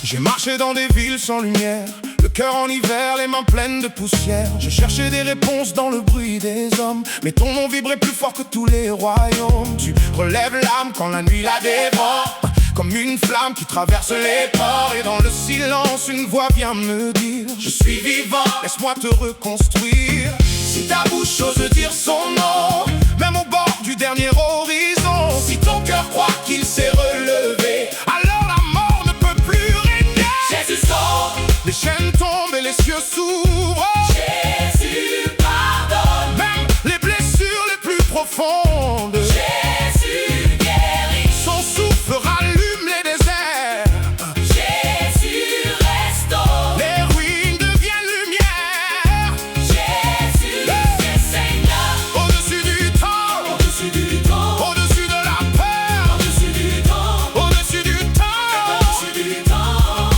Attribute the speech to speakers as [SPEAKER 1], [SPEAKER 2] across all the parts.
[SPEAKER 1] J'ai marché dans des villes sans lumière, le cœur en hiver, les mains pleines de poussière. Je cherchais des réponses dans le bruit des hommes, mais ton nom vibrait plus fort que tous les royaumes. Tu relèves l'âme quand la nuit la dévore, comme une flamme qui traverse les ports. Et dans le silence, une voix vient me dire: je suis vivant, laisse-moi te reconstruire. Si ta bouche ose dire son nom, même au bord du dernier horizon, si ton cœur croit qu'il s'est relevé, alors la mort ne peut plus régner. Jésus sauve, les chaînes tombent et les cieux s'ouvrent.
[SPEAKER 2] Jésus pardonne,
[SPEAKER 1] même les blessures les plus profondes.
[SPEAKER 2] Jésus guérit,
[SPEAKER 1] son souffle rallume les déserts.
[SPEAKER 2] Jésus restaure,
[SPEAKER 1] les ruines deviennent lumière.
[SPEAKER 2] Jésus est Seigneur.
[SPEAKER 1] Au-dessus du temps,
[SPEAKER 2] Au-dessus du temps,
[SPEAKER 1] au-dessus de la peur,
[SPEAKER 2] au-dessus du temps,
[SPEAKER 1] au-dessus du temps.
[SPEAKER 2] au-dessus du temps.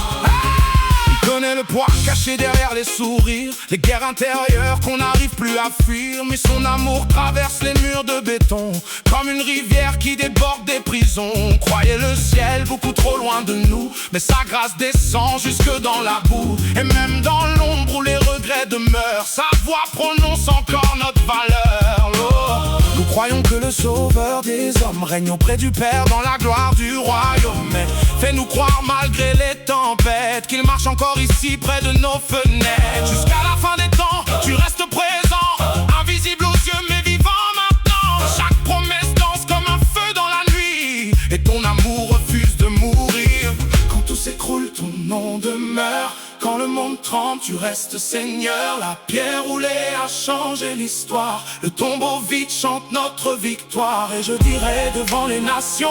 [SPEAKER 1] Il connaît le poids caché derrière les sourires, les guerres intérieures qu'on n'arrive plus à fuir. Mais son amour traverse les murs de béton, comme une rivière qui déborde des prisons. On croyait le ciel beaucoup trop loin de nous, mais sa grâce descend jusque dans la boue. Et même dans l'ombre où les regrets demeurent, sa voix prononce encore notre valeur. Oh. Nous croyons que le sauveur des hommes règne auprès du Père dans la gloire du royaume. Mais fais-nous croire malgré les tempêtes qu'il marche encore ici près de nos fenêtres. Jusqu'à la fin des temps, tu restes présent, invisible aux yeux mais vivant maintenant. Chaque promesse danse comme un feu dans la nuit, et ton amour refuse de mourir. Quand tout s'écroule, ton nom demeure. Quand le monde tremble, tu restes Seigneur. La pierre roulée a changé l'histoire, le tombeau vide chante notre victoire. Et je dirai devant les nations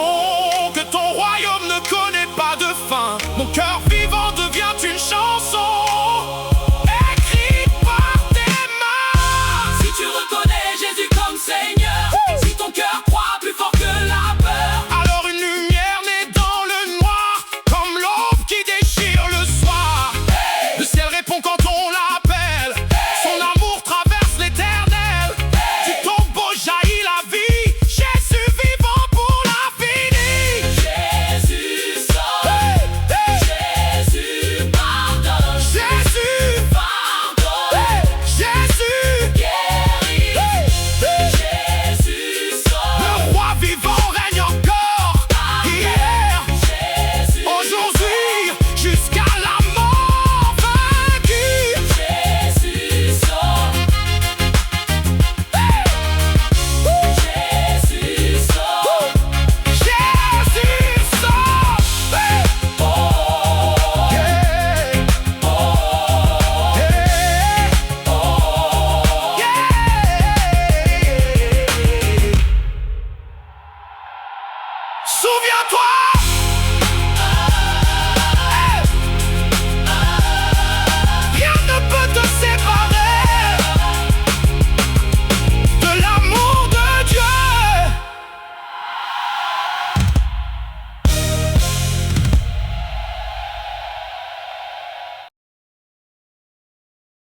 [SPEAKER 1] que ton royaume ne connaît pas de fin. Mon cœur